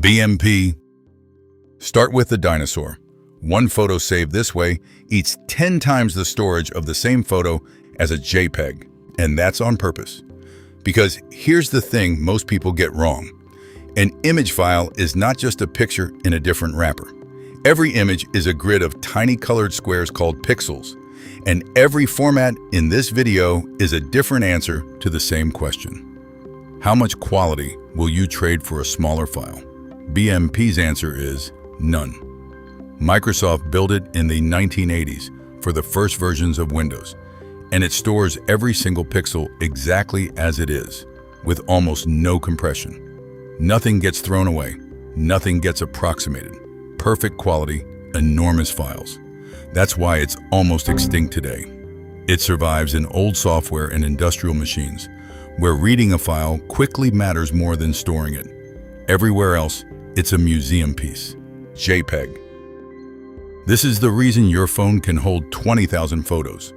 BMP. Start with the dinosaur. One photo saved this way eats 10 times the storage of the same photo as a JPEG, and that's on purpose. Because here's the thing most people get wrong. An image file is not just a picture in a different wrapper. Every image is a grid of tiny colored squares called pixels, and every format in this video is a different answer to the same question. How much quality will you trade for a smaller file? BMP's answer is none. Microsoft built it in the 1980s for the first versions of Windows, and it stores every single pixel exactly as it is, with almost no compression. Nothing gets thrown away, nothing gets approximated. Perfect quality, enormous files. That's why it's almost extinct today. It survives in old software and industrial machines, where reading a file quickly matters more than storing it. Everywhere else, it's a museum piece. JPEG. This is the reason your phone can hold 20,000 photos.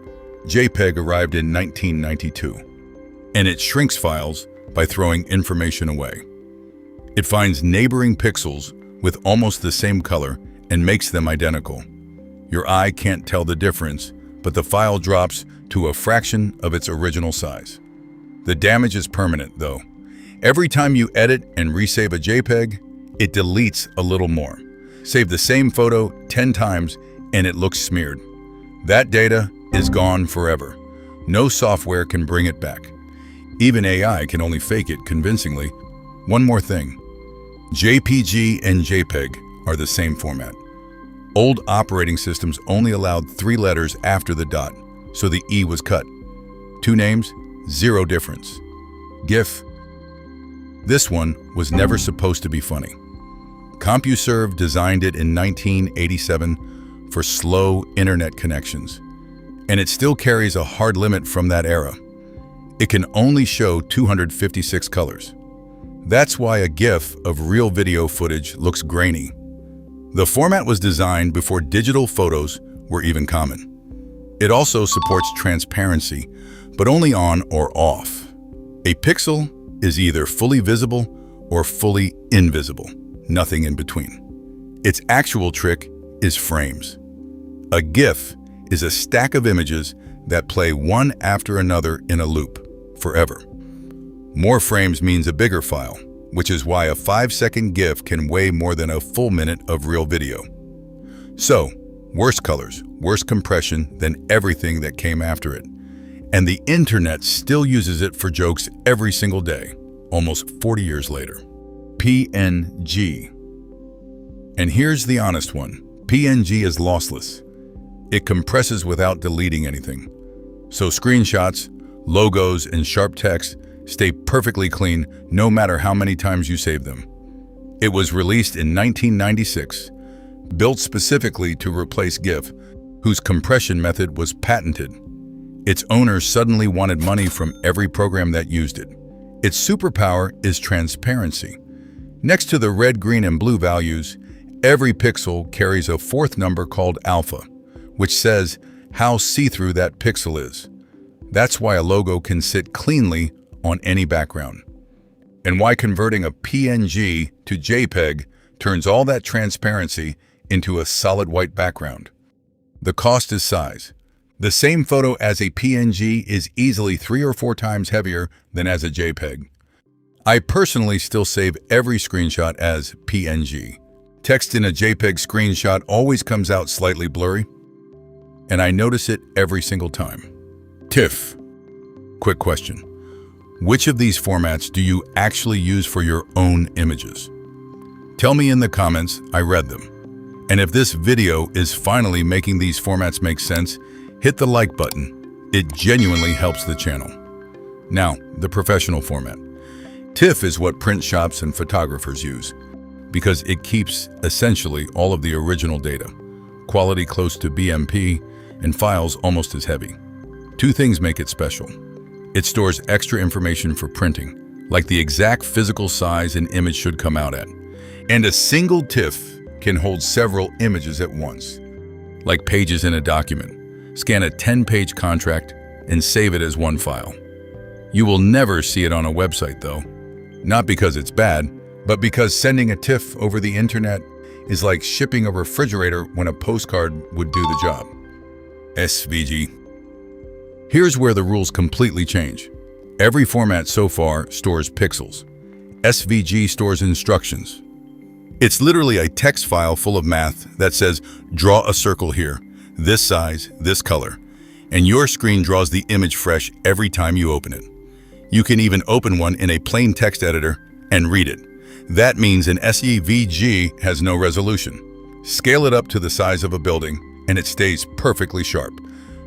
JPEG arrived in 1992, and it shrinks files by throwing information away. It finds neighboring pixels with almost the same color and makes them identical. Your eye can't tell the difference, but the file drops to a fraction of its original size. The damage is permanent, though. Every time you edit and resave a JPEG, it deletes a little more. Save the same photo 10 times and it looks smeared. That data is gone forever. No software can bring it back. Even AI can only fake it convincingly. One more thing. JPG and JPEG are the same format. Old operating systems only allowed 3 letters after the dot, so the E was cut. 2 names, 0 difference. GIF. This one was never supposed to be funny. CompuServe designed it in 1987 for slow internet connections, and it still carries a hard limit from that era. It can only show 256 colors. That's why a GIF of real video footage looks grainy. The format was designed before digital photos were even common. It also supports transparency, but only on or off. A pixel is either fully visible or fully invisible. Nothing in between. Its actual trick is frames. A GIF is a stack of images that play one after another in a loop, forever. More frames means a bigger file, which is why a 5-second GIF can weigh more than a full minute of real video. So, worse colors, worse compression than everything that came after it. And the internet still uses it for jokes every single day, almost 40 years later. PNG. And here's the honest one. PNG is lossless. It compresses without deleting anything. So screenshots, logos, and sharp text stay perfectly clean no matter how many times you save them. It was released in 1996, built specifically to replace GIF, whose compression method was patented. Its owners suddenly wanted money from every program that used it. Its superpower is transparency. Next to the red, green, and blue values, every pixel carries a 4th number called alpha, which says how see-through that pixel is. That's why a logo can sit cleanly on any background. And why converting a PNG to JPEG turns all that transparency into a solid white background. The cost is size. The same photo as a PNG is easily 3 or 4 times heavier than as a JPEG. I personally still save every screenshot as PNG. Text in a JPEG screenshot always comes out slightly blurry, and I notice it every single time. TIFF. Quick question. Which of these formats do you actually use for your own images? Tell me in the comments, I read them. And if this video is finally making these formats make sense, hit the like button. It genuinely helps the channel. Now, the professional format. TIFF is what print shops and photographers use because it keeps essentially all of the original data, quality close to BMP, and files almost as heavy. 2 things make it special. It stores extra information for printing, like the exact physical size an image should come out at. And a single TIFF can hold several images at once, like pages in a document. Scan a 10-page contract and save it as 1 file. You will never see it on a website, though. Not because it's bad, But because sending a TIFF over the internet is like shipping a refrigerator when a postcard would do the job. SVG. Here's where the rules completely change. Every format so far stores pixels. SVG stores instructions. It's literally a text file full of math that says, draw a circle here, this size, this color, and your screen draws the image fresh every time you open it. You can even open one in a plain text editor and read it. That means an SVG has no resolution. Scale it up to the size of a building and it stays perfectly sharp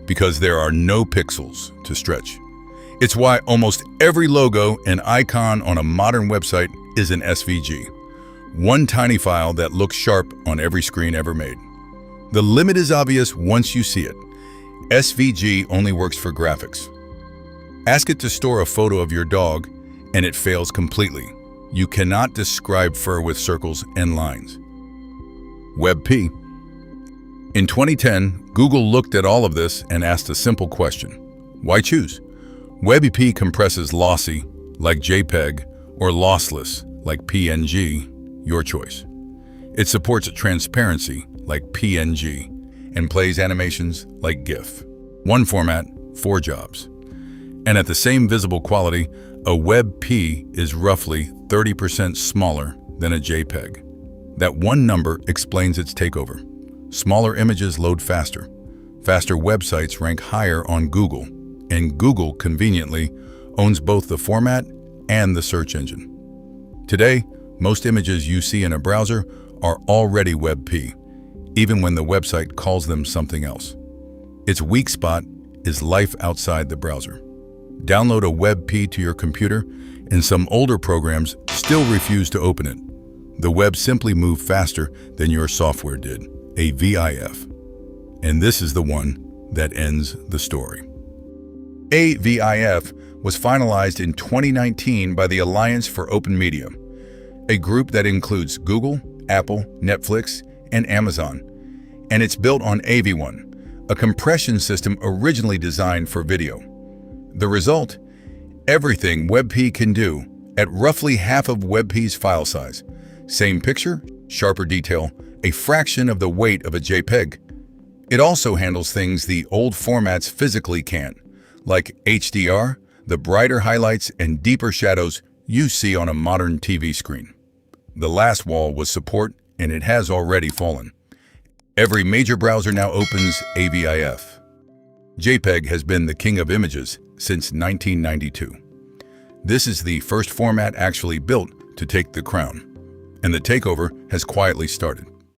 because there are no pixels to stretch. It's why almost every logo and icon on a modern website is an SVG. One tiny file that looks sharp on every screen ever made. The limit is obvious once you see it. SVG only works for graphics. Ask it to store a photo of your dog and it fails completely. You cannot describe fur with circles and lines. WebP. In 2010, Google looked at all of this and asked a simple question. Why choose? WebP compresses lossy, like JPEG, or lossless, like PNG, your choice. It supports transparency, like PNG, and plays animations like GIF. One format, 4 jobs. And at the same visible quality, a WebP is roughly 30% smaller than a JPEG. That one number explains its takeover. Smaller images load faster. Faster websites rank higher on Google, and Google conveniently owns both the format and the search engine. Today, most images you see in a browser are already WebP, even when the website calls them something else. Its weak spot is life outside the browser. Download a WebP to your computer, and some older programs still refuse to open it. The web simply moved faster than your software did, a VIF. And this is the one that ends the story. A VIF was finalized in 2019 by the Alliance for Open Media, a group that includes Google, Apple, Netflix, and Amazon. And it's built on AV1, a compression system originally designed for video. The result? Everything WebP can do at roughly half of WebP's file size. Same picture, sharper detail, a fraction of the weight of a JPEG. It also handles things the old formats physically can't, like HDR, the brighter highlights and deeper shadows you see on a modern TV screen. The last wall was support, and it has already fallen. Every major browser now opens AVIF. JPEG has been the king of images since 1992. This is the first format actually built to take the crown, and the takeover has quietly started.